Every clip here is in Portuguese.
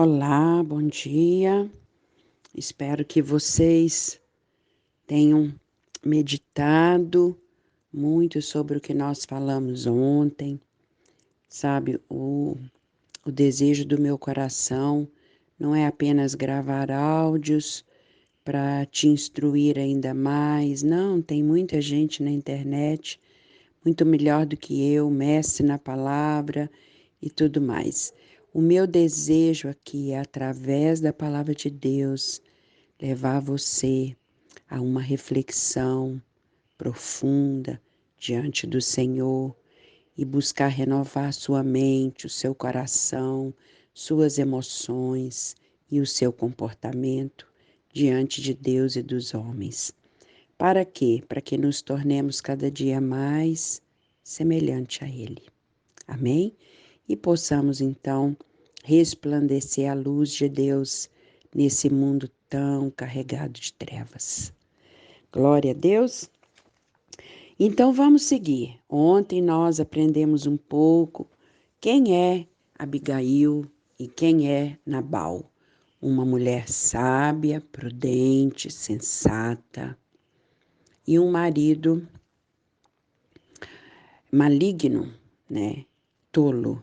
Olá, bom dia. Espero que vocês tenham meditado muito sobre o que nós falamos ontem. Sabe, o desejo do meu coração não é apenas gravar áudios para te instruir ainda mais. Não, tem muita gente na internet muito melhor do que eu, mestre na palavra e tudo mais. O meu desejo aqui é, através da palavra de Deus, levar você a uma reflexão profunda diante do Senhor e buscar renovar sua mente, o seu coração, suas emoções e o seu comportamento diante de Deus e dos homens. Para quê? Para que nos tornemos cada dia mais semelhante a Ele. Amém? E possamos então resplandecer a luz de Deus nesse mundo tão carregado de trevas. Glória a Deus. Então vamos seguir. Ontem nós aprendemos um pouco quem é Abigail e quem é Nabal. Uma mulher sábia, prudente, sensata, e um marido maligno, né? Tolo.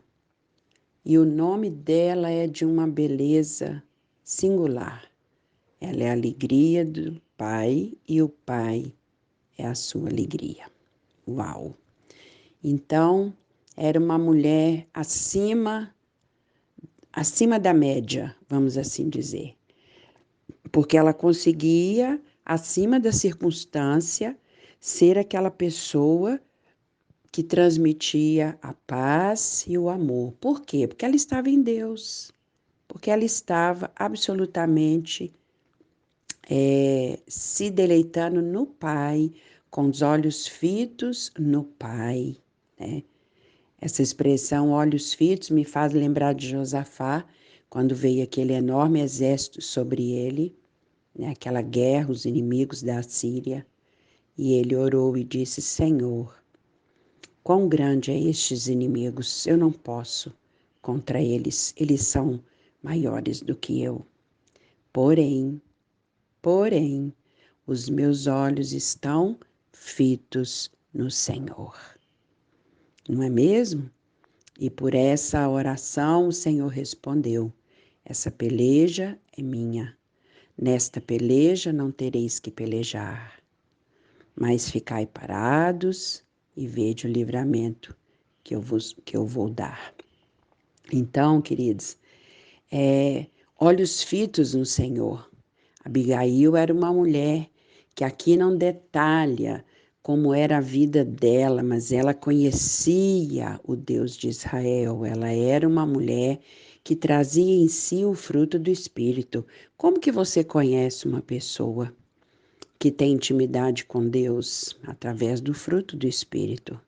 E o nome dela é de uma beleza singular. Ela é a alegria do pai e o pai é a sua alegria. Uau! Então, era uma mulher acima da média, vamos assim dizer. Porque ela conseguia, acima da circunstância, ser aquela pessoa que transmitia a paz e o amor. Por quê? Porque ela estava em Deus. Porque ela estava absolutamente se deleitando no Pai, com os olhos fitos no Pai, né? Essa expressão, olhos fitos, me faz lembrar de Josafá, quando veio aquele enorme exército sobre ele, né? Aquela guerra, os inimigos da Síria, e ele orou e disse: Senhor, quão grande é estes inimigos, eu não posso contra eles, eles são maiores do que eu. Porém, os meus olhos estão fitos no Senhor. Não é mesmo? E por essa oração o Senhor respondeu: essa peleja é minha. Nesta peleja não tereis que pelejar, mas ficai parados e vede o livramento que eu vou dar. Então, queridos, olhos fitos no Senhor. Abigail era uma mulher que aqui não detalha como era a vida dela, mas ela conhecia o Deus de Israel. Ela era uma mulher que trazia em si o fruto do Espírito. Como que você conhece uma pessoa que tem intimidade com Deus? Através do fruto do Espírito.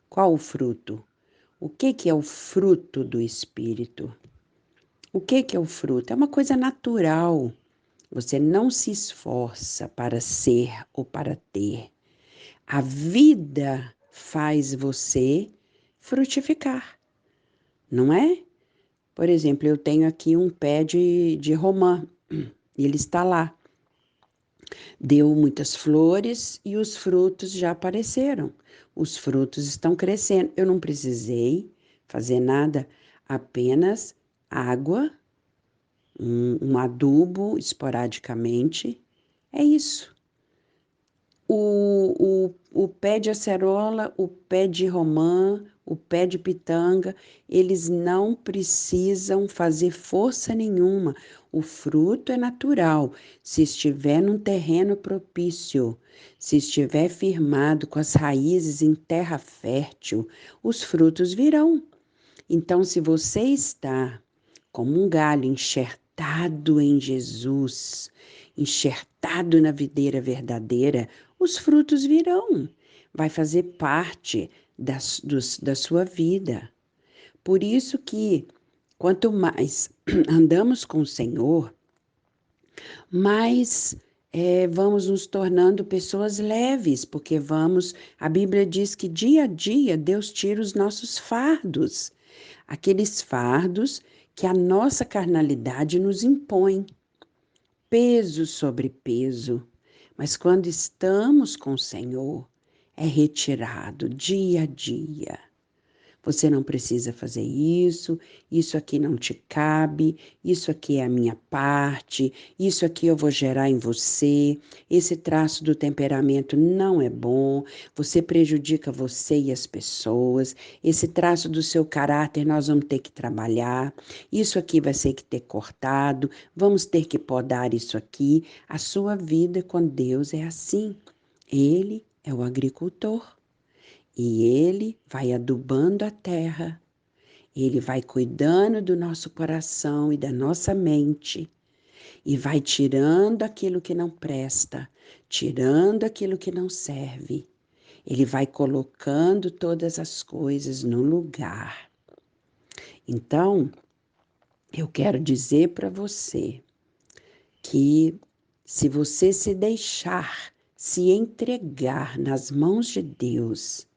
Qual o fruto? O que é o fruto do Espírito? O que é o fruto? É uma coisa natural. Você não se esforça para ser ou para ter. A vida faz você frutificar, não é? Por exemplo, eu tenho aqui um pé de romã, ele está lá. Deu muitas flores e os frutos já apareceram. Os frutos estão crescendo. Eu não precisei fazer nada, apenas água, um adubo esporadicamente. É isso. O pé de acerola, o pé de romã, o pé de pitanga, eles não precisam fazer força nenhuma. O fruto é natural. Se estiver num terreno propício, se estiver firmado com as raízes em terra fértil, os frutos virão. Então, se você está como um galho enxertado em Jesus, enxertado na videira verdadeira, os frutos virão. Vai fazer parte da sua vida. Por isso que, quanto mais andamos com o Senhor, mais vamos nos tornando pessoas leves, porque a Bíblia diz que dia a dia Deus tira os nossos fardos. Aqueles fardos que a nossa carnalidade nos impõe, peso sobre peso. Mas quando estamos com o Senhor, é retirado dia a dia. Você não precisa fazer isso, isso aqui não te cabe, isso aqui é a minha parte, isso aqui eu vou gerar em você, esse traço do temperamento não é bom, você prejudica você e as pessoas, esse traço do seu caráter nós vamos ter que trabalhar, isso aqui vai ser que ter cortado, vamos ter que podar isso aqui. A sua vida com Deus é assim. Ele é o agricultor. E Ele vai adubando a terra, Ele vai cuidando do nosso coração e da nossa mente, e vai tirando aquilo que não presta, tirando aquilo que não serve. Ele vai colocando todas as coisas no lugar. Então, eu quero dizer para você que se você se deixar, se entregar nas mãos de Deus,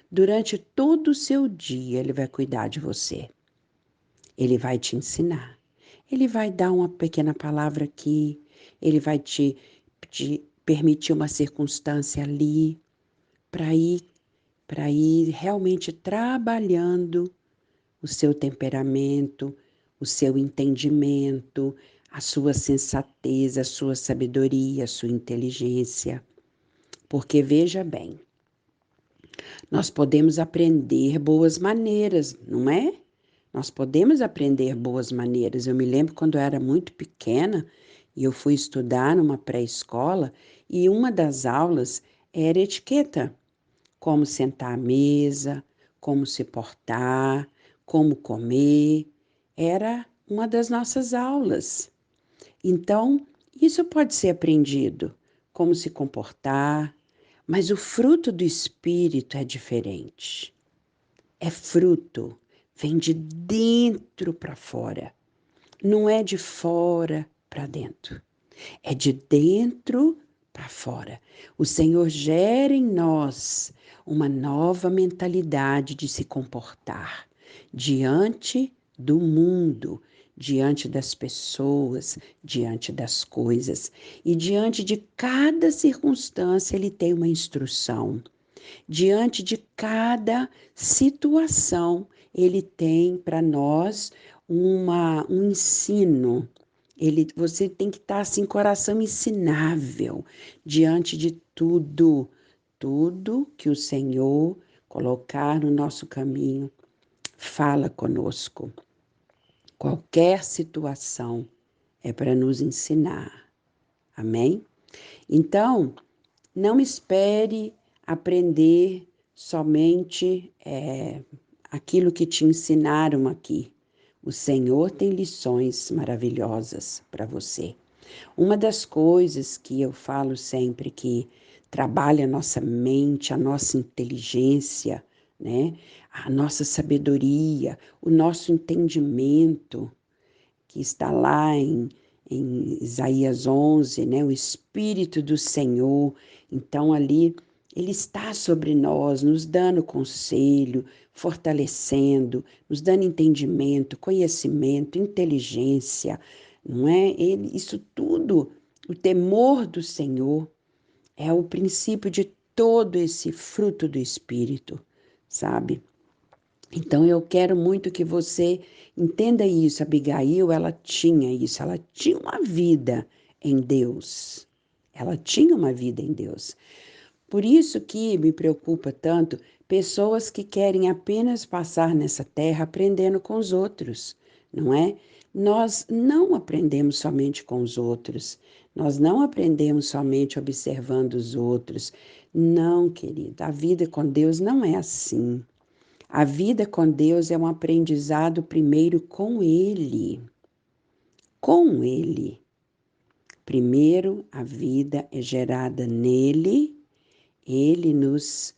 durante todo o seu dia, Ele vai cuidar de você. Ele vai te ensinar. Ele vai dar uma pequena palavra aqui. Ele vai te permitir uma circunstância ali para ir realmente trabalhando o seu temperamento, o seu entendimento, a sua sensatez, a sua sabedoria, a sua inteligência. Porque veja bem, nós podemos aprender boas maneiras, não é? Nós podemos aprender boas maneiras. Eu me lembro quando eu era muito pequena e eu fui estudar numa pré-escola e uma das aulas era etiqueta, como sentar à mesa, como se portar, como comer. Era uma das nossas aulas. Então, isso pode ser aprendido, como se comportar, mas o fruto do Espírito é diferente. É fruto, vem de dentro para fora, não é de fora para dentro, é de dentro para fora. O Senhor gera em nós uma nova mentalidade de se comportar diante do mundo, diante das pessoas, diante das coisas. E diante de cada circunstância, Ele tem uma instrução. Diante de cada situação, Ele tem para nós um ensino. Você tem que estar assim, coração ensinável diante de tudo que o Senhor colocar no nosso caminho. Fala conosco. Qualquer situação é para nos ensinar. Amém? Então, não espere aprender somente aquilo que te ensinaram aqui. O Senhor tem lições maravilhosas para você. Uma das coisas que eu falo sempre que trabalha a nossa mente, a nossa inteligência, né? A nossa sabedoria, o nosso entendimento, que está lá em Isaías 11, né? O Espírito do Senhor. Então, ali, Ele está sobre nós, nos dando conselho, fortalecendo, nos dando entendimento, conhecimento, inteligência, não é? Isso tudo, o temor do Senhor é o princípio de todo esse fruto do Espírito, sabe? Então eu quero muito que você entenda isso. Abigail, ela tinha isso, ela tinha uma vida em Deus. Ela tinha uma vida em Deus. Por isso que me preocupa tanto pessoas que querem apenas passar nessa terra aprendendo com os outros, não é? Nós não aprendemos somente com os outros, nós não aprendemos somente observando os outros. Não, querida, a vida com Deus não é assim. A vida com Deus é um aprendizado primeiro com Ele. Com Ele. Primeiro, a vida é gerada nele, Ele nos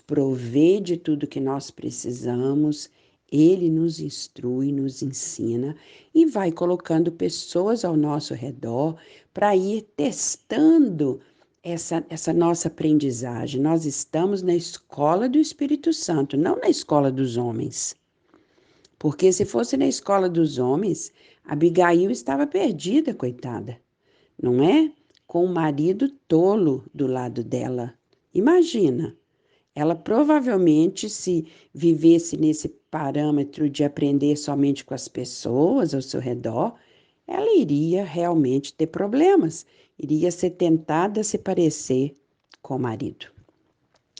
provê de tudo que nós precisamos, Ele nos instrui, nos ensina e vai colocando pessoas ao nosso redor para ir testando essa nossa aprendizagem. Nós estamos na escola do Espírito Santo, não na escola dos homens. Porque se fosse na escola dos homens, Abigail estava perdida, coitada, não é? Com o marido tolo do lado dela. Imagina, ela provavelmente, se vivesse nesse parâmetro de aprender somente com as pessoas ao seu redor, ela iria realmente ter problemas, iria ser tentada a se parecer com o marido.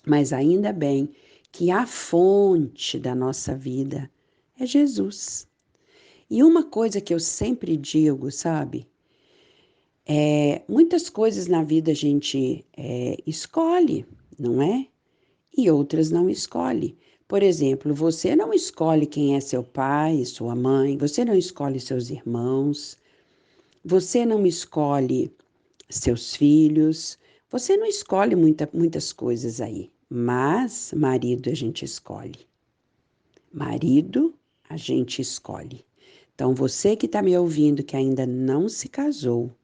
Mas ainda bem que a fonte da nossa vida é Jesus. E uma coisa que eu sempre digo, sabe? Muitas coisas na vida a gente escolhe, não é? E outras não escolhe. Por exemplo, você não escolhe quem é seu pai, sua mãe, você não escolhe seus irmãos, você não escolhe seus filhos, você não escolhe muitas coisas aí, mas marido a gente escolhe. Marido a gente escolhe. Então, você que está me ouvindo, que ainda não se casou,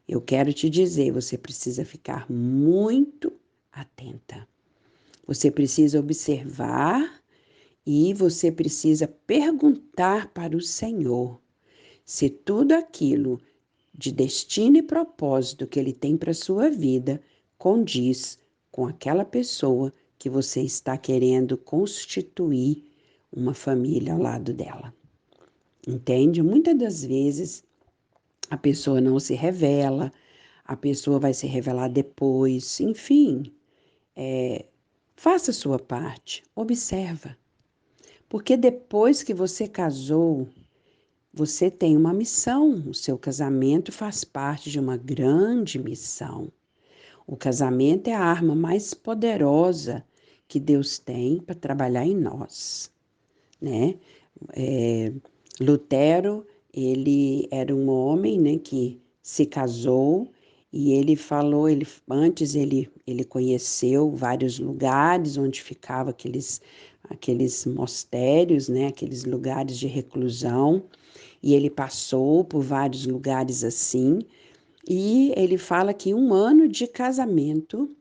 eu quero te dizer, você precisa ficar muito atenta. Você precisa observar e você precisa perguntar para o Senhor se tudo aquilo de destino e propósito que Ele tem para a sua vida condiz com aquela pessoa que você está querendo constituir uma família ao lado dela. Entende? Muitas das vezes a pessoa não se revela, a pessoa vai se revelar depois, enfim, faça a sua parte, observa. Porque depois que você casou, você tem uma missão. O seu casamento faz parte de uma grande missão. O casamento é a arma mais poderosa que Deus tem para trabalhar em nós, né? Lutero, ele era um homem, né, que se casou e ele falou, antes ele conheceu vários lugares onde ficavam aqueles mostérios, né, aqueles lugares de reclusão, e ele passou por vários lugares assim, e ele fala que 1 ano de casamento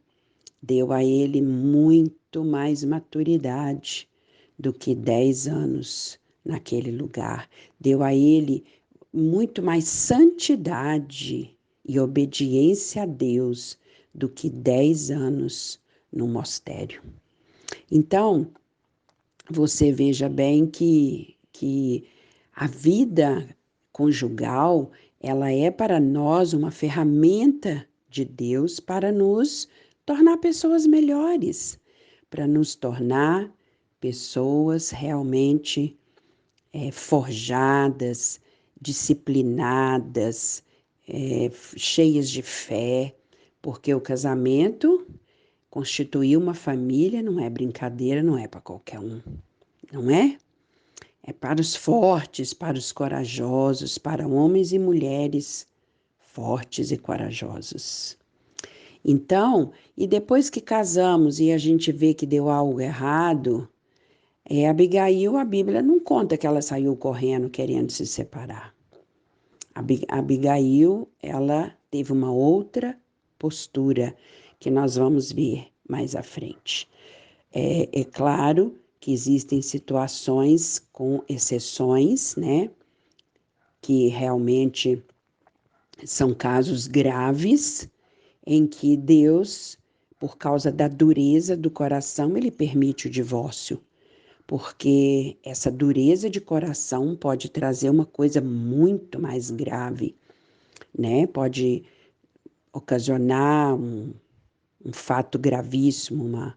deu a ele muito mais maturidade do que 10 anos naquele lugar. Deu a ele muito mais santidade e obediência a Deus do que 10 anos no monastério. Então, você veja bem que a vida conjugal, ela é para nós uma ferramenta de Deus para nos tornar pessoas melhores, para nos tornar pessoas realmente forjadas, disciplinadas, cheias de fé, porque o casamento, constituir uma família não é brincadeira, não é para qualquer um, não é? É para os fortes, para os corajosos, para homens e mulheres fortes e corajosos. Então, e depois que casamos e a gente vê que deu algo errado, Abigail, a Bíblia não conta que ela saiu correndo querendo se separar. Abigail, ela teve uma outra postura que nós vamos ver mais à frente. É claro que existem situações com exceções, né? Que realmente são casos graves em que Deus, por causa da dureza do coração, ele permite o divórcio. Porque essa dureza de coração pode trazer uma coisa muito mais grave, né? Pode ocasionar um fato gravíssimo,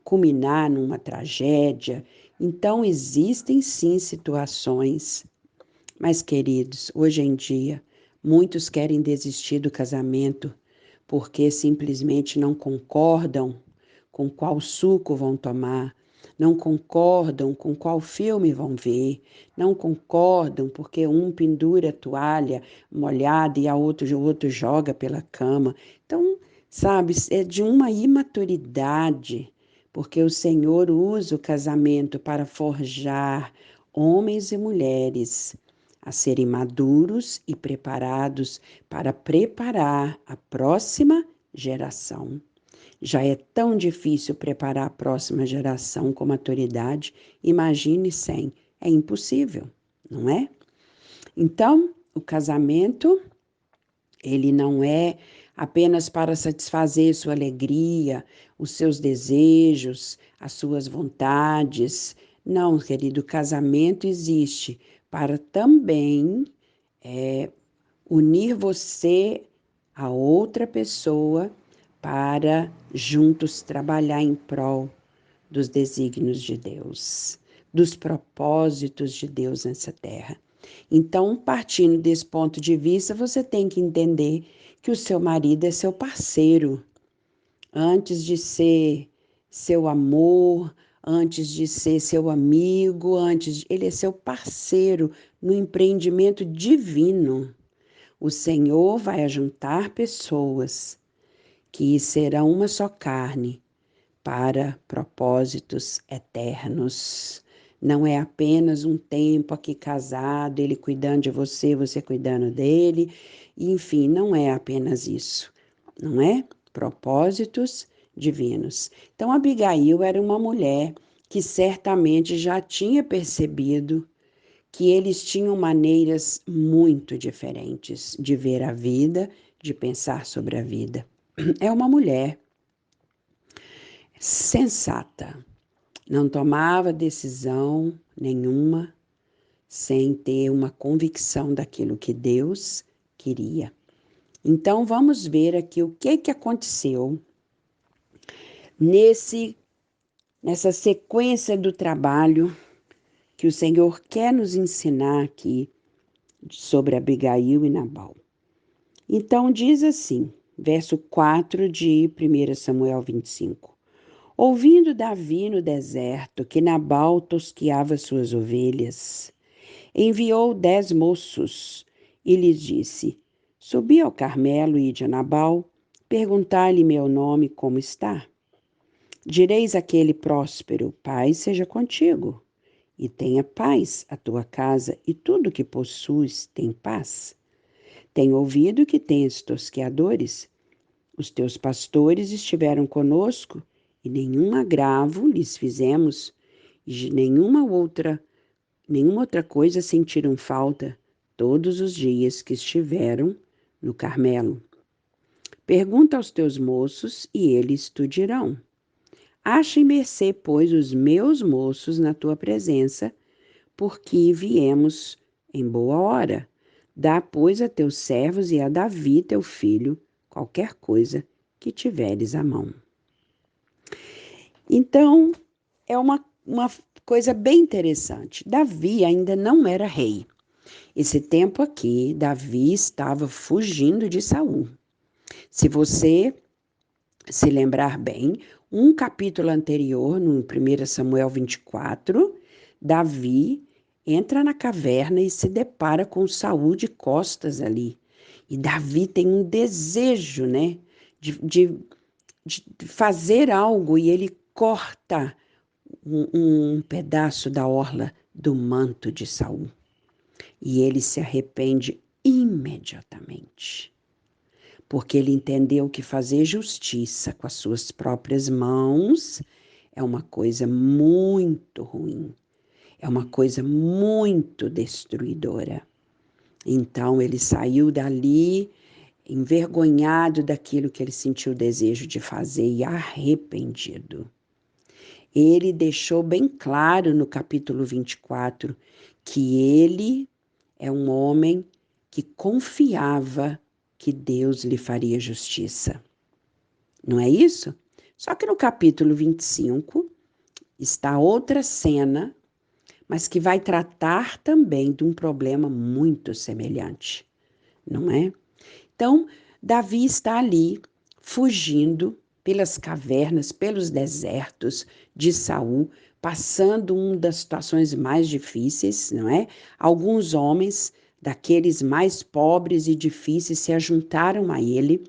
culminar numa tragédia. Então, existem sim situações, mas, queridos, hoje em dia, muitos querem desistir do casamento porque simplesmente não concordam com qual suco vão tomar, não concordam com qual filme vão ver, não concordam porque um pendura a toalha molhada e o outro joga pela cama. Então, sabe, é de uma imaturidade, porque o Senhor usa o casamento para forjar homens e mulheres a serem maduros e preparados para preparar a próxima geração. Já é tão difícil preparar a próxima geração com maturidade, imagine sem É impossível, não é? Então, o casamento, ele não é apenas para satisfazer sua alegria, os seus desejos, as suas vontades. Não, querido, o casamento existe para também unir você a outra pessoa para juntos trabalhar em prol dos desígnios de Deus, dos propósitos de Deus nessa terra. Então, partindo desse ponto de vista, você tem que entender que o seu marido é seu parceiro, antes de ser seu amor, antes de ser seu amigo, ele é seu parceiro no empreendimento divino. O Senhor vai ajuntar pessoas que serão uma só carne para propósitos eternos. Não é apenas um tempo aqui casado, ele cuidando de você, você cuidando dele. Enfim, não é apenas isso, não é? Propósitos divinos. Então, Abigail era uma mulher que certamente já tinha percebido que eles tinham maneiras muito diferentes de ver a vida, de pensar sobre a vida. É uma mulher sensata, não tomava decisão nenhuma sem ter uma convicção daquilo que Deus queria. Então vamos ver aqui o que aconteceu nessa sequência do trabalho que o Senhor quer nos ensinar aqui sobre Abigail e Nabal. Então diz assim, verso 4 de 1 Samuel 25. Ouvindo Davi no deserto que Nabal tosquiava suas ovelhas, enviou 10 moços e lhes disse: Subi ao Carmelo e ide a Nabal, perguntar-lhe meu nome como está. Direis àquele próspero: paz seja contigo, e tenha paz a tua casa, e tudo que possuis tem paz. Tenho ouvido que tens tosqueadores. Os teus pastores estiveram conosco, e nenhum agravo lhes fizemos, e de nenhuma outra coisa sentiram falta todos os dias que estiveram no Carmelo. Pergunta aos teus moços, e eles te dirão. Achem mercê, pois, os meus moços na tua presença, porque viemos em boa hora. Dá, pois, a teus servos e a Davi, teu filho, qualquer coisa que tiveres à mão. Então, é uma coisa bem interessante. Davi ainda não era rei. Esse tempo aqui, Davi estava fugindo de Saul. Se você se lembrar bem, um capítulo anterior, no 1 Samuel 24, Davi entra na caverna e se depara com Saul de costas ali. E Davi tem um desejo, né, de fazer algo, e ele corta um pedaço da orla do manto de Saul. E ele se arrepende imediatamente, porque ele entendeu que fazer justiça com as suas próprias mãos é uma coisa muito ruim, é uma coisa muito destruidora. Então ele saiu dali envergonhado daquilo que ele sentiu o desejo de fazer e arrependido. Ele deixou bem claro no capítulo 24 que ele é um homem que confiava que Deus lhe faria justiça. Não é isso? Só que no capítulo 25 está outra cena, mas que vai tratar também de um problema muito semelhante, não é? Então, Davi está ali, fugindo pelas cavernas, pelos desertos de Saul, passando uma das situações mais difíceis, não é? Alguns homens, daqueles mais pobres e difíceis, se ajuntaram a ele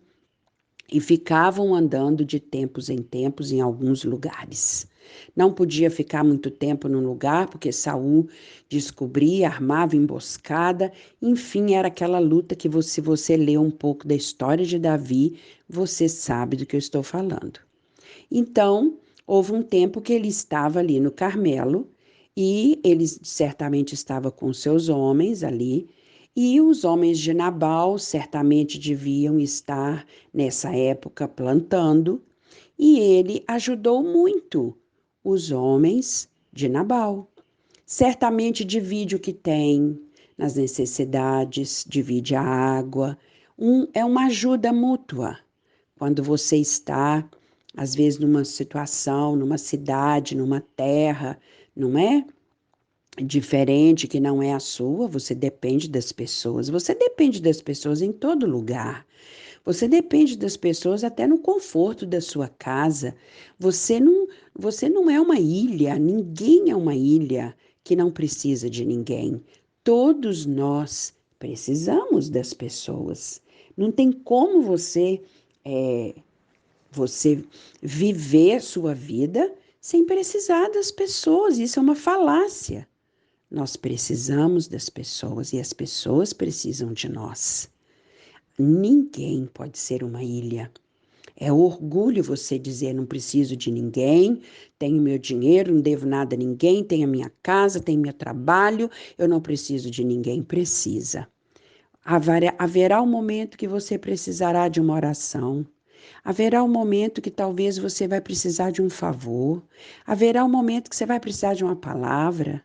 e ficavam andando de tempos em tempos em alguns lugares. Não podia ficar muito tempo num lugar, porque Saul descobria, armava emboscada, enfim, era aquela luta que se você lê um pouco da história de Davi, você sabe do que eu estou falando. Então, houve um tempo que ele estava ali no Carmelo, E ele certamente estava com seus homens ali, e os homens de Nabal certamente deviam estar nessa época plantando, e ele ajudou muito os homens de Nabal. Certamente divide o que tem nas necessidades, divide a água. É uma ajuda mútua. Quando você está, às vezes, numa situação, numa cidade, numa terra, não é? Diferente que não é a sua, você depende das pessoas. Você depende das pessoas em todo lugar. Você depende das pessoas até no conforto da sua casa. Você não, você não é uma ilha, ninguém é uma ilha que não precisa de ninguém. Todos nós precisamos das pessoas. Não tem como você viver sua vida sem precisar das pessoas. Isso é uma falácia. Nós precisamos das pessoas e as pessoas precisam de nós. Ninguém pode ser uma ilha. É orgulho você dizer: não preciso de ninguém, tenho meu dinheiro, não devo nada a ninguém, tenho a minha casa, tenho meu trabalho, eu não preciso de ninguém. Precisa. Haverá um momento que você precisará de uma oração. Haverá um momento que talvez você vai precisar de um favor. Haverá um momento que você vai precisar de uma palavra.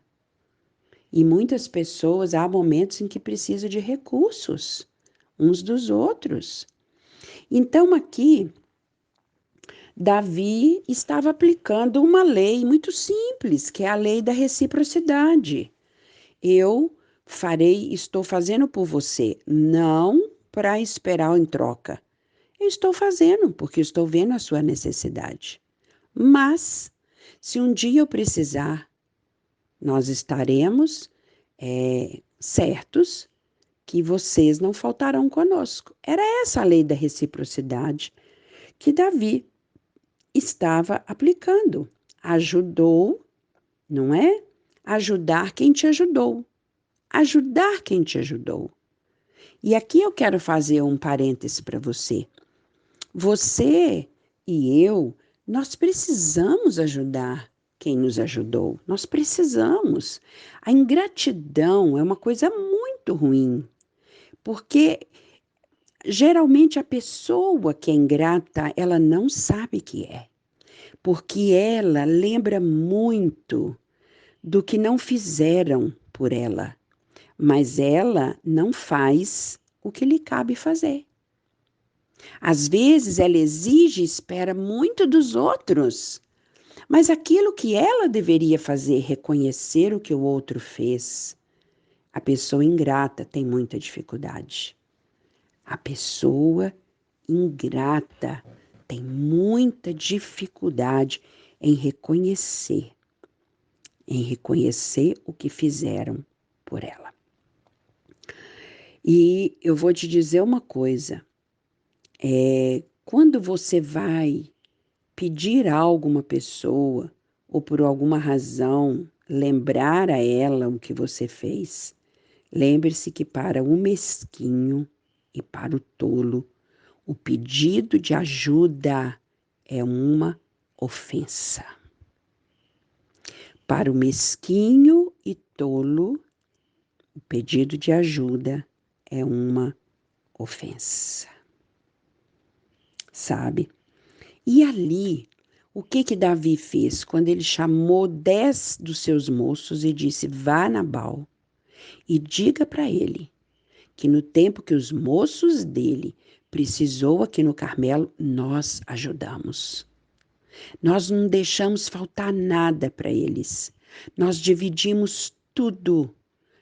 E muitas pessoas, há momentos em que precisam de recursos uns dos outros. Então, aqui, Davi estava aplicando uma lei muito simples, que é a lei da reciprocidade. Eu estou fazendo por você, não para esperar em troca. Eu estou fazendo porque estou vendo a sua necessidade. Mas, se um dia eu precisar, nós estaremos certos que vocês não faltarão conosco. Era essa a lei da reciprocidade que Davi estava aplicando. Ajudou, não é? Ajudar quem te ajudou. Ajudar quem te ajudou. E aqui eu quero fazer um parêntese para você. Você e eu, nós precisamos ajudar quem nos ajudou. Nós precisamos. A ingratidão é uma coisa muito ruim, porque geralmente a pessoa que é ingrata, ela não sabe que é, porque ela lembra muito do que não fizeram por ela, mas ela não faz o que lhe cabe fazer. Às vezes ela exige e espera muito dos outros, mas aquilo que ela deveria fazer, reconhecer o que o outro fez, a pessoa ingrata tem muita dificuldade. A pessoa ingrata tem muita dificuldade em reconhecer o que fizeram por ela. E eu vou te dizer uma coisa, quando você vai pedir algo a uma pessoa, ou por alguma razão lembrar a ela o que você fez, lembre-se que para o mesquinho e para o tolo, o pedido de ajuda é uma ofensa. Para o mesquinho e tolo, o pedido de ajuda é uma ofensa. Sabe? E ali, o que Davi fez? Quando ele chamou 10 dos seus moços e disse: vá a Nabal e diga para ele que no tempo que os moços dele precisou aqui no Carmelo, nós ajudamos. Nós não deixamos faltar nada para eles. Nós dividimos tudo,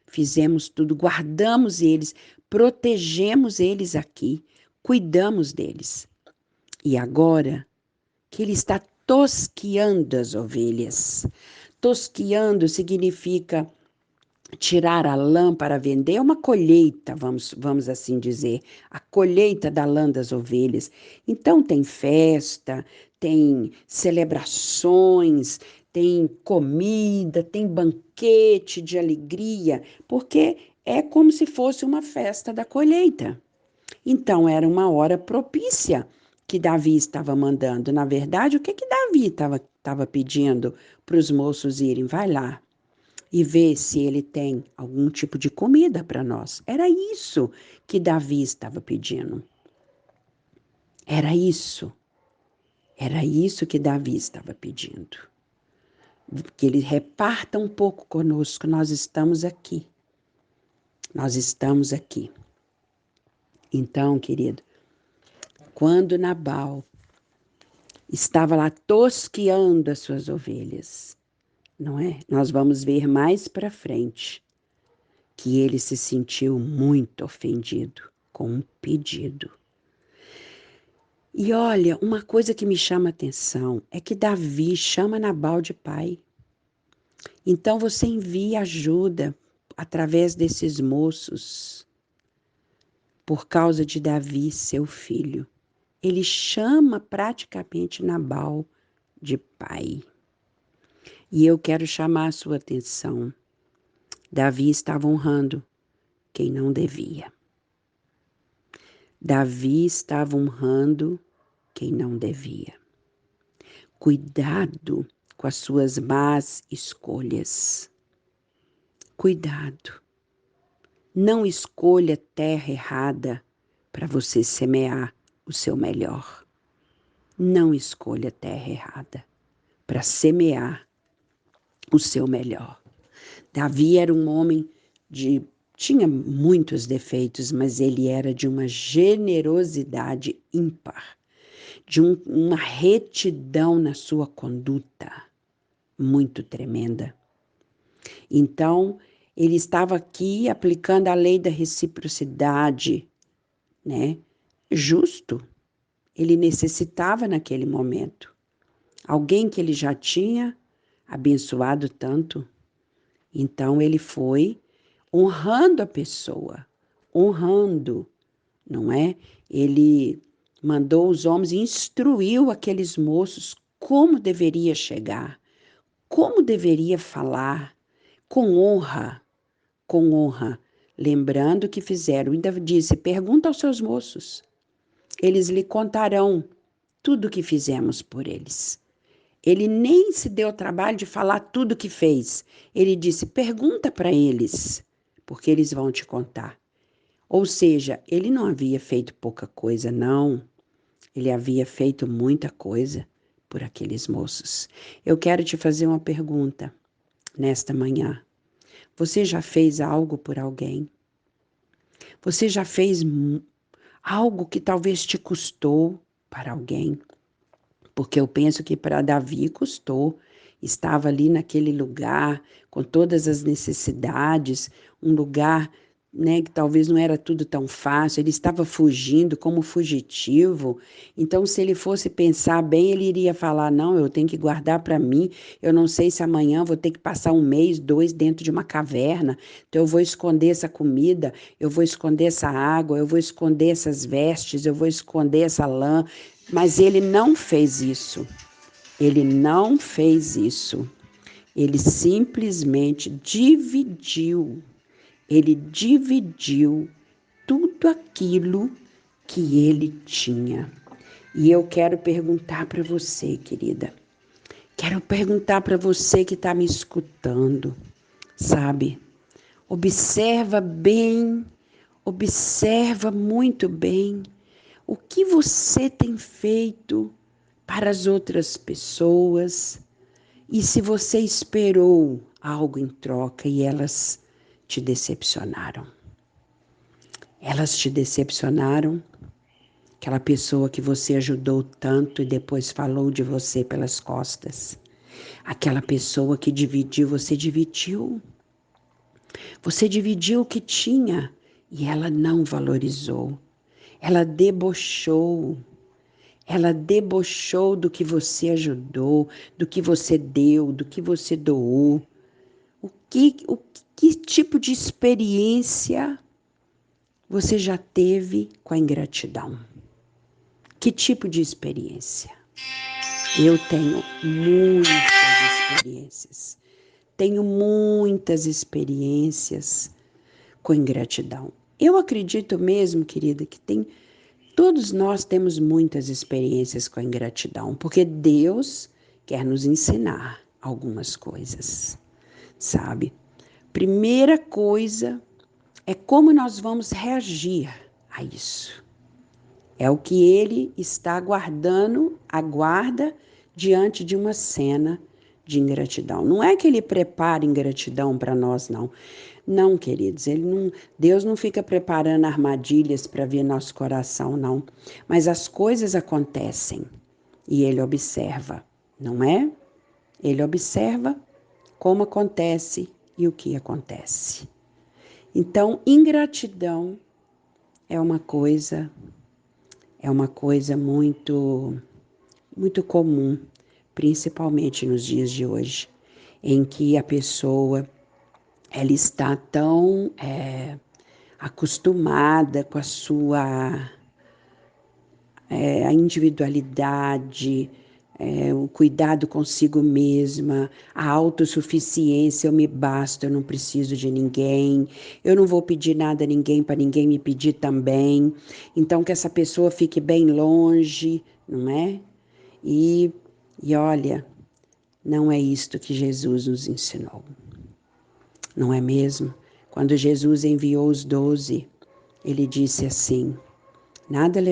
fizemos tudo, guardamos eles, protegemos eles aqui, cuidamos deles. E agora que ele está tosquiando as ovelhas. Tosquiando significa tirar a lã para vender, é uma colheita, vamos assim dizer, a colheita da lã das ovelhas. Então tem festa, tem celebrações, tem comida, tem banquete de alegria, porque é como se fosse uma festa da colheita. Então era uma hora propícia que Davi estava mandando. Na verdade, o que Davi estava pedindo para os moços irem? Vai lá. e ver se ele tem algum tipo de comida para nós. Era isso que Davi estava pedindo. Era isso. Era isso que Davi estava pedindo. Que ele reparta um pouco conosco. Nós estamos aqui. Nós estamos aqui. Então, querido, quando Nabal estava lá tosqueando as suas ovelhas, não é? Nós vamos ver mais para frente que ele se sentiu muito ofendido com um pedido. E olha, uma coisa que me chama a atenção é que Davi chama Nabal de pai. Então você envia ajuda através desses moços por causa de Davi, seu filho. Ele chama praticamente Nabal de pai. E eu quero chamar a sua atenção. Davi estava honrando quem não devia. Davi estava honrando quem não devia. Cuidado com as suas más escolhas. Cuidado. Não escolha terra errada para você semear o seu melhor. Não escolha terra errada para semear o seu melhor. Davi era um homem tinha muitos defeitos, mas ele era de uma generosidade ímpar, de uma retidão na sua conduta muito tremenda. Então, ele estava aqui aplicando a lei da reciprocidade, né? Justo. Ele necessitava naquele momento. Alguém que ele já tinha abençoado tanto. Então, ele foi honrando a pessoa, honrando, não é? Ele mandou os homens e instruiu aqueles moços como deveria chegar, como deveria falar, com honra, lembrando que fizeram. Ainda disse, pergunta aos seus moços, eles lhe contarão tudo o que fizemos por eles. Ele nem se deu o trabalho de falar tudo o que fez. Ele disse, pergunta para eles, porque eles vão te contar. Ou seja, ele não havia feito pouca coisa, não. Ele havia feito muita coisa por aqueles moços. Eu quero te fazer uma pergunta nesta manhã. Você já fez algo por alguém? Você já fez algo que talvez te custou para alguém? Porque eu penso que para Davi custou. Estava ali naquele lugar, com todas as necessidades, um lugar, né, que talvez não era tudo tão fácil. Ele estava fugindo como fugitivo. Então, se ele fosse pensar bem, ele iria falar, não, eu tenho que guardar para mim. Eu não sei se amanhã vou ter que passar 1 mês, 2 dentro de uma caverna. Então, eu vou esconder essa comida, eu vou esconder essa água, eu vou esconder essas vestes, eu vou esconder essa lã. Mas ele não fez isso. Ele não fez isso. Ele simplesmente dividiu. Ele dividiu tudo aquilo que ele tinha. E eu quero perguntar para você, querida. Quero perguntar para você que está me escutando, sabe? Observa bem, observa muito bem o que você tem feito para as outras pessoas e se você esperou algo em troca e elas te decepcionaram. Elas te decepcionaram, aquela pessoa que você ajudou tanto e depois falou de você pelas costas. Aquela pessoa que dividiu, você dividiu. Você dividiu o que tinha e ela não valorizou. Ela debochou. Ela debochou do que você ajudou, do que você deu, do que você doou. Que tipo de experiência você já teve com a ingratidão? Que tipo de experiência? Eu tenho muitas experiências. Tenho muitas experiências com ingratidão. Eu acredito mesmo, querida, que todos nós temos muitas experiências com a ingratidão, porque Deus quer nos ensinar algumas coisas, sabe? Primeira coisa é como nós vamos reagir a isso. É o que ele está aguarda diante de uma cena de ingratidão. Não é que ele prepara ingratidão para nós, não. Não, queridos, Deus não fica preparando armadilhas para vir nosso coração, não. Mas as coisas acontecem e ele observa, não é? Ele observa como acontece e o que acontece. Então, ingratidão é uma coisa muito muito comum, principalmente nos dias de hoje, em que a pessoa ela está tão acostumada com a sua a individualidade, o cuidado consigo mesma, a autossuficiência, eu me basto, eu não preciso de ninguém, eu não vou pedir nada a ninguém para ninguém me pedir também. Então, que essa pessoa fique bem longe, não é? E, e olha, não é isto que Jesus nos ensinou, não é mesmo? Quando Jesus enviou os 12, ele disse assim: nada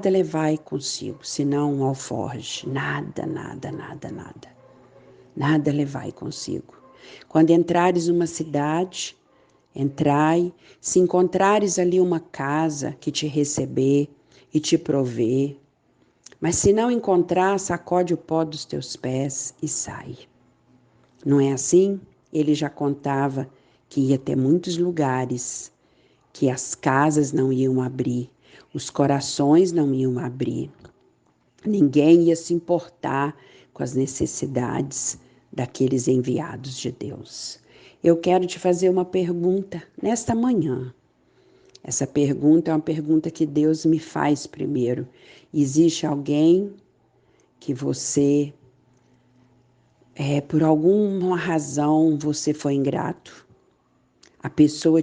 levai consigo, senão um alforje, nada, nada, nada, nada, nada levai consigo. Quando entrares numa cidade, entrai, se encontrares ali uma casa que te receber e te prover, mas se não encontrar, sacode o pó dos teus pés e sai. Não é assim? Ele já contava que ia ter muitos lugares, que as casas não iam abrir, os corações não iam abrir, ninguém ia se importar com as necessidades daqueles enviados de Deus. Eu quero te fazer uma pergunta nesta manhã. Essa pergunta é uma pergunta que Deus me faz primeiro. Existe alguém que você, por alguma razão, você foi ingrato? A pessoa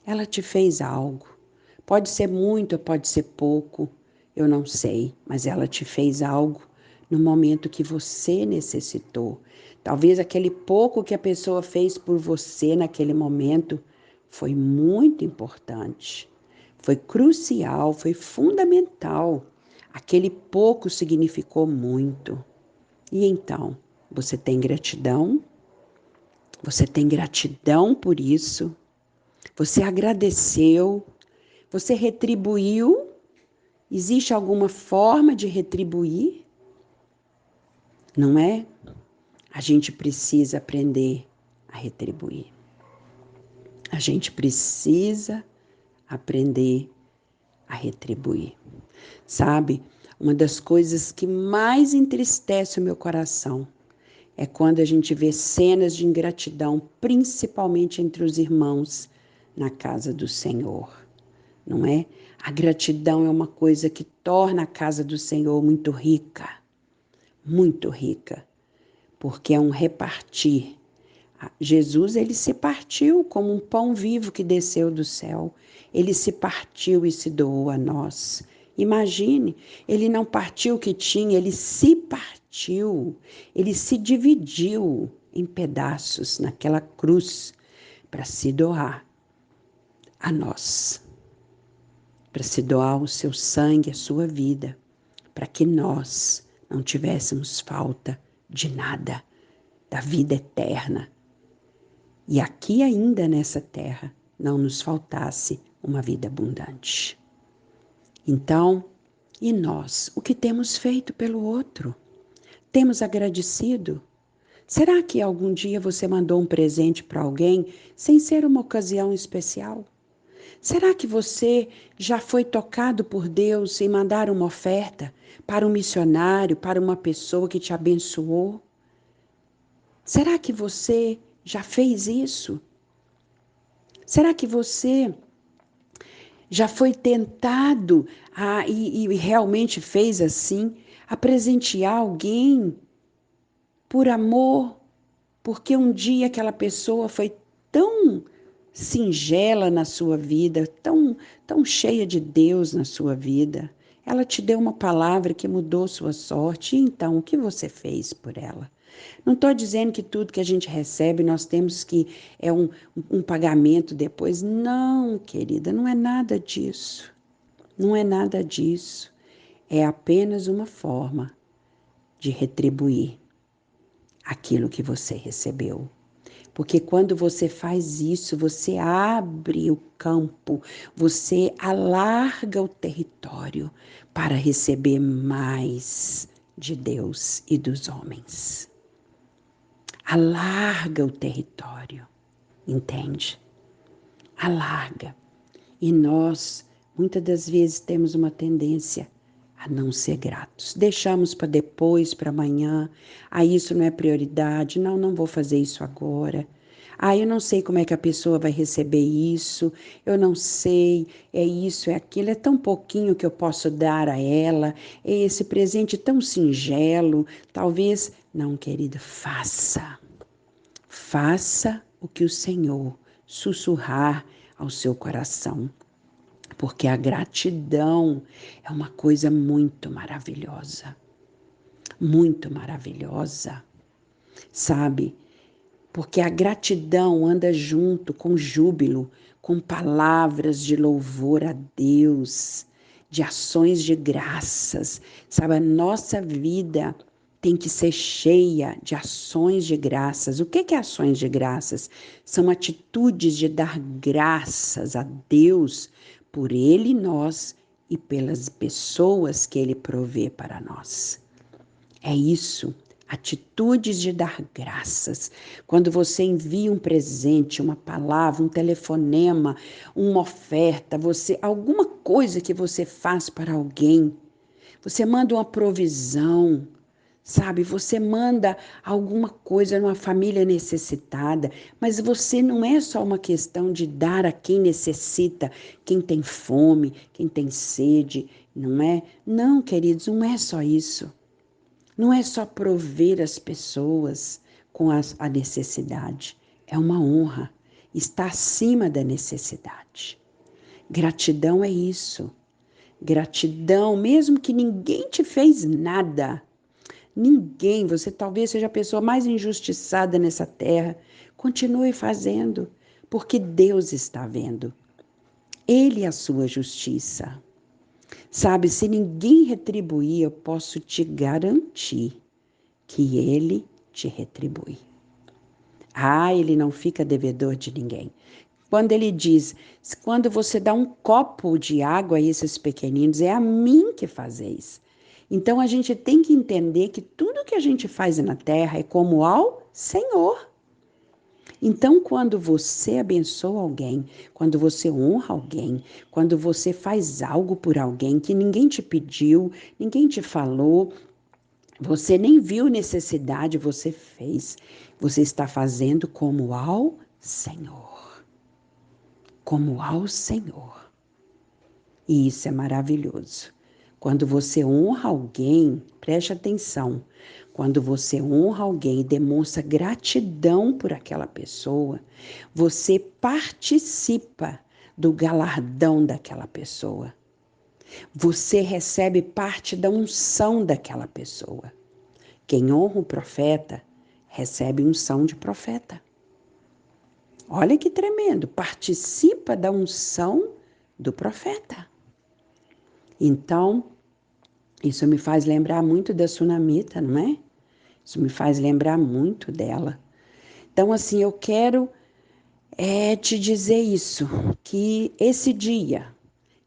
ela te fez algo. Pode ser muito, pode ser pouco, eu não sei, mas ela te fez algo no momento que você necessitou. Talvez aquele pouco que a pessoa fez por você naquele momento foi muito importante, foi crucial, foi fundamental. Aquele pouco significou muito. E então, você tem gratidão? Você tem gratidão por isso? Você agradeceu? Você retribuiu? Existe alguma forma de retribuir? Não é? A gente precisa aprender a retribuir. A gente precisa aprender a retribuir. Sabe? Uma das coisas que mais entristece o meu coração é quando a gente vê cenas de ingratidão, principalmente entre os irmãos na casa do Senhor, não é? A gratidão é uma coisa que torna a casa do Senhor muito rica, porque é um repartir. Jesus, ele se partiu como um pão vivo que desceu do céu. Ele se partiu e se doou a nós. Imagine, ele não partiu o que tinha, ele se partiu. Ele se dividiu em pedaços naquela cruz para se doar a nós, para se doar o seu sangue, a sua vida, para que nós não tivéssemos falta de nada, da vida eterna. E aqui ainda nessa terra não nos faltasse uma vida abundante. Então, e nós, o que temos feito pelo outro? Temos agradecido? Será que algum dia você mandou um presente para alguém sem ser uma ocasião especial? Será que você já foi tocado por Deus em mandar uma oferta para um missionário, para uma pessoa que te abençoou? Será que você já fez isso? Será que você já foi tentado e realmente fez assim, a presentear alguém por amor, porque um dia aquela pessoa foi tão singela na sua vida, tão cheia de Deus na sua vida. Ela te deu uma palavra que mudou sua sorte, e então o que você fez por ela? Não estou dizendo que tudo que a gente recebe nós temos que é um pagamento depois. Não, querida, não é nada disso. Não é nada disso. É apenas uma forma de retribuir aquilo que você recebeu. Porque quando você faz isso, você abre o campo, você alarga o território para receber mais de Deus e dos homens. Alarga o território, entende? Alarga. E nós, muitas das vezes, temos uma tendência a não ser gratos. Deixamos para depois, para amanhã. Ah, isso não é prioridade. Não, não vou fazer isso agora. Ah, eu não sei como é que a pessoa vai receber isso. Eu não sei. É isso, é aquilo. É tão pouquinho que eu posso dar a ela. É esse presente tão singelo. Talvez. Não, querida, faça. Faça o que o Senhor sussurrar ao seu coração. Porque a gratidão é uma coisa muito maravilhosa, sabe? Porque a gratidão anda junto com júbilo, com palavras de louvor a Deus, de ações de graças, sabe? A nossa vida tem que ser cheia de ações de graças. O que é ações de graças? São atitudes de dar graças a Deus por Ele e nós e pelas pessoas que Ele provê para nós. É isso, atitudes de dar graças. Quando você envia um presente, uma palavra, um telefonema, uma oferta, alguma coisa que você faz para alguém, você manda uma provisão, sabe? Você manda alguma coisa numa família necessitada, mas você não é só uma questão de dar a quem necessita, quem tem fome, quem tem sede, não é? Não, queridos, não é só isso. Não é só prover as pessoas com a necessidade. É uma honra. Está acima da necessidade. Gratidão é isso. Gratidão, mesmo que ninguém te fez nada. Ninguém, você talvez seja a pessoa mais injustiçada nessa terra. Continue fazendo, porque Deus está vendo. Ele é a sua justiça. Sabe, se ninguém retribuir, eu posso te garantir que Ele te retribui. Ah, Ele não fica devedor de ninguém. Quando Ele diz, quando você dá um copo de água a esses pequeninos, é a mim que fazeis. Então a gente tem que entender que tudo que a gente faz na terra é como ao Senhor. Então, quando você abençoa alguém, quando você honra alguém, quando você faz algo por alguém que ninguém te pediu, ninguém te falou, você nem viu necessidade, você fez. Você está fazendo como ao Senhor. Como ao Senhor. E isso é maravilhoso. Quando você honra alguém, preste atenção. Quando você honra alguém e demonstra gratidão por aquela pessoa, você participa do galardão daquela pessoa. Você recebe parte da unção daquela pessoa. Quem honra o profeta, recebe unção de profeta. Olha que tremendo, participa da unção do profeta. Então, isso me faz lembrar muito da Sunamita, não é? Isso me faz lembrar muito dela. Então, assim, eu quero te dizer isso, que esse dia,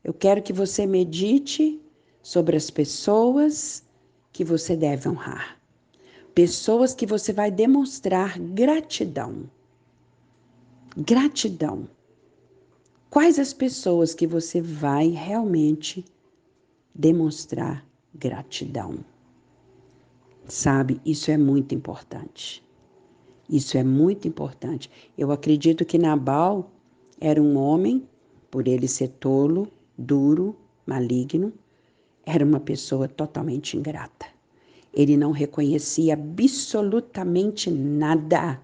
eu quero que você medite sobre as pessoas que você deve honrar. Pessoas que você vai demonstrar gratidão. Gratidão. Quais as pessoas que você vai realmente demonstrar gratidão? Sabe, isso é muito importante. Isso é muito importante. Eu acredito que Nabal era um homem, por ele ser tolo, duro, maligno, era uma pessoa totalmente ingrata. Ele não reconhecia absolutamente nada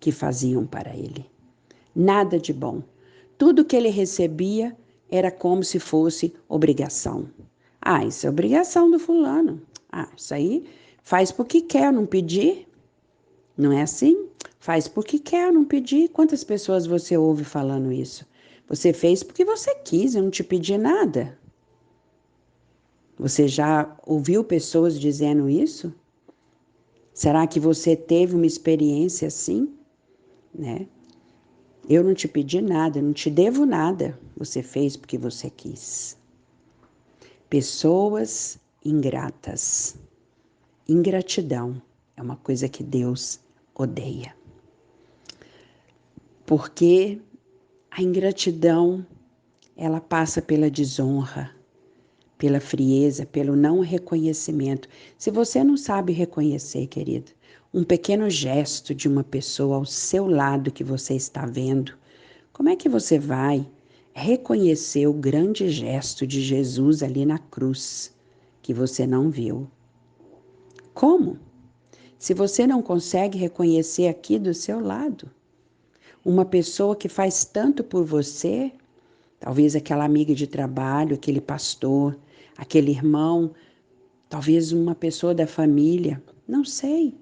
que faziam para ele. Nada de bom. Tudo que ele recebia era como se fosse obrigação. Ah, isso é obrigação do fulano. Ah, isso aí faz porque quer, não pedir, Não é assim? Faz porque quer, eu não pedi. Quantas pessoas você ouve falando isso? Você fez porque você quis, eu não te pedi nada. Você já ouviu pessoas dizendo isso? Será que você teve uma experiência assim, né? Eu não te pedi nada, eu não te devo nada. Você fez porque você quis. Pessoas ingratas. Ingratidão é uma coisa que Deus odeia. Porque a ingratidão, ela passa pela desonra, pela frieza, pelo não reconhecimento. Se você não sabe reconhecer, querido, um pequeno gesto de uma pessoa ao seu lado que você está vendo, como é que você vai reconhecer o grande gesto de Jesus ali na cruz que você não viu? Como? Se você não consegue reconhecer aqui do seu lado, uma pessoa que faz tanto por você, talvez aquela amiga de trabalho, aquele pastor, aquele irmão, talvez uma pessoa da família, não sei.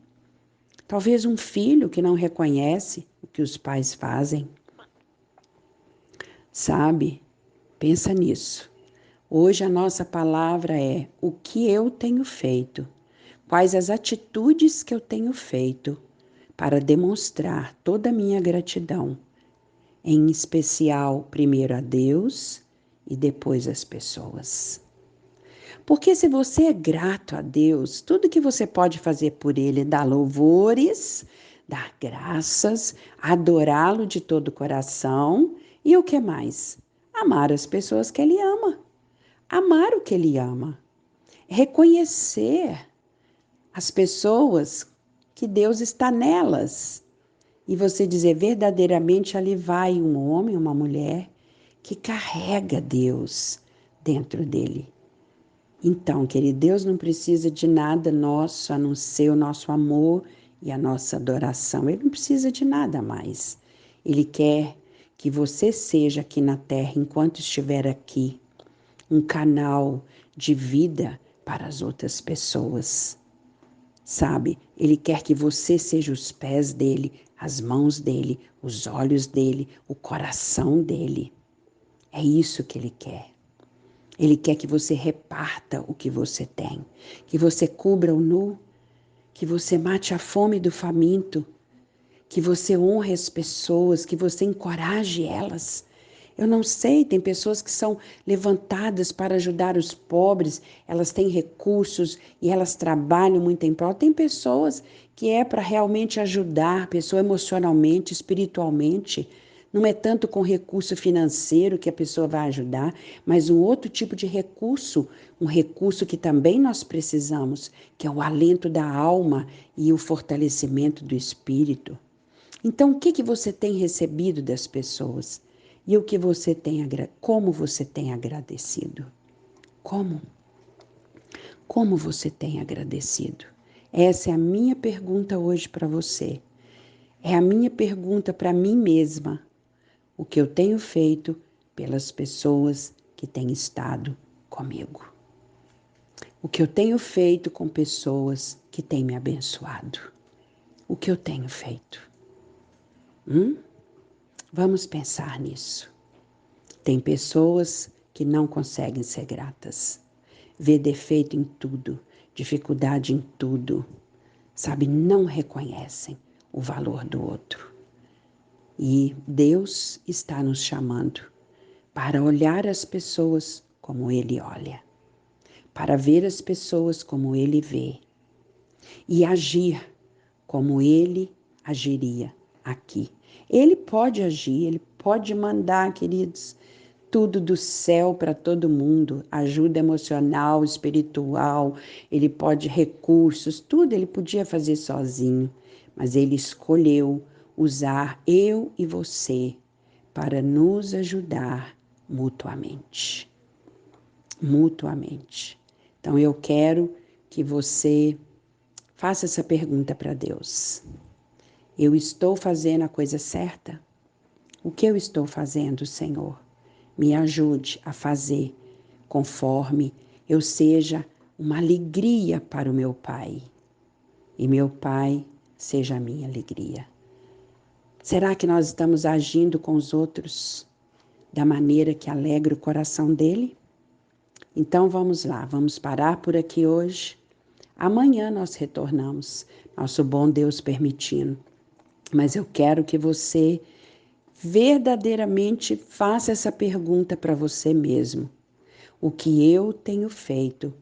Talvez um filho que não reconhece o que os pais fazem. Sabe? Pensa nisso. Hoje a nossa palavra é o que eu tenho feito, quais as atitudes que eu tenho feito para demonstrar toda a minha gratidão, em especial primeiro a Deus e depois às pessoas. Porque se você é grato a Deus, tudo que você pode fazer por Ele é dar louvores, dar graças, adorá-lo de todo o coração e o que mais? Amar as pessoas que Ele ama. Amar o que Ele ama. Reconhecer as pessoas que Deus está nelas. E você dizer verdadeiramente ali vai um homem, uma mulher que carrega Deus dentro dele. Então, querido, Deus não precisa de nada nosso a não ser o nosso amor e a nossa adoração. Ele não precisa de nada mais. Ele quer que você seja aqui na terra, enquanto estiver aqui, um canal de vida para as outras pessoas. Sabe? Ele quer que você seja os pés dele, as mãos dele, os olhos dele, o coração dele. É isso que ele quer. Ele quer que você reparta o que você tem, que você cubra o nu, que você mate a fome do faminto, que você honre as pessoas, que você encoraje elas. Eu não sei, tem pessoas que são levantadas para ajudar os pobres, elas têm recursos e elas trabalham muito em prol. Tem pessoas que é para realmente ajudar, pessoa emocionalmente, espiritualmente. Não é tanto com recurso financeiro que a pessoa vai ajudar, mas um outro tipo de recurso, um recurso que também nós precisamos, que é o alento da alma e o fortalecimento do espírito. Então, o que você tem recebido das pessoas? E o que você tem, como você tem agradecido? Como? Como você tem agradecido? Essa é a minha pergunta hoje para você. É a minha pergunta para mim mesma. O que eu tenho feito pelas pessoas que têm estado comigo? O que eu tenho feito com pessoas que têm me abençoado? O que eu tenho feito? Vamos pensar nisso. Tem pessoas que não conseguem ser gratas. Vê defeito em tudo, dificuldade em tudo. Sabe, não reconhecem o valor do outro. E Deus está nos chamando para olhar as pessoas como Ele olha, para ver as pessoas como Ele vê e agir como Ele agiria aqui. Ele pode agir, Ele pode mandar, queridos, tudo do céu para todo mundo, ajuda emocional, espiritual, Ele pode recursos, tudo Ele podia fazer sozinho, mas Ele escolheu usar eu e você para nos ajudar mutuamente. Mutuamente. Então eu quero que você faça essa pergunta para Deus. Eu estou fazendo a coisa certa? O que eu estou fazendo, Senhor? Me ajude a fazer conforme eu seja uma alegria para o meu Pai. E meu Pai seja a minha alegria. Será que nós estamos agindo com os outros da maneira que alegra o coração dele? Então vamos lá, vamos parar por aqui hoje. Amanhã nós retornamos, nosso bom Deus permitindo. Mas eu quero que você verdadeiramente faça essa pergunta para você mesmo. O que eu tenho feito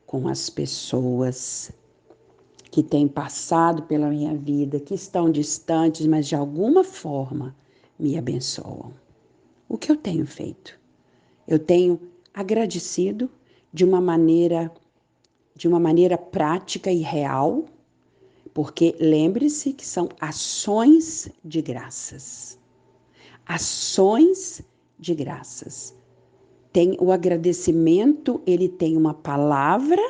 com as pessoas que têm passado pela minha vida, que estão distantes, mas de alguma forma me abençoam? O que eu tenho feito? Eu tenho agradecido de uma maneira prática e real, porque lembre-se que são ações de graças. Ações de graças. O agradecimento, ele tem uma palavra,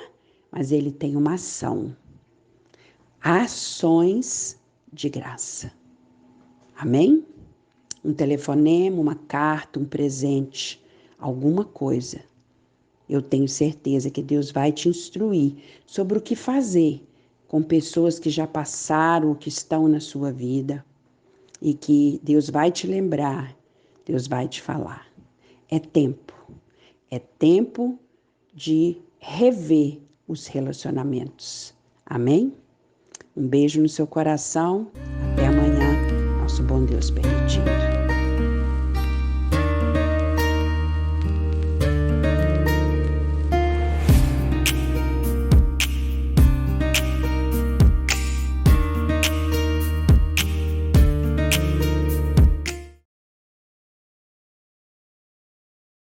mas ele tem uma ação. Ações de graça. Amém? Um telefonema, uma carta, um presente, alguma coisa. Eu tenho certeza que Deus vai te instruir sobre o que fazer com pessoas que já passaram, que estão na sua vida, e que Deus vai te lembrar, Deus vai te falar. É tempo de rever os relacionamentos. Amém? Um beijo no seu coração. Até amanhã, nosso bom Deus permitindo.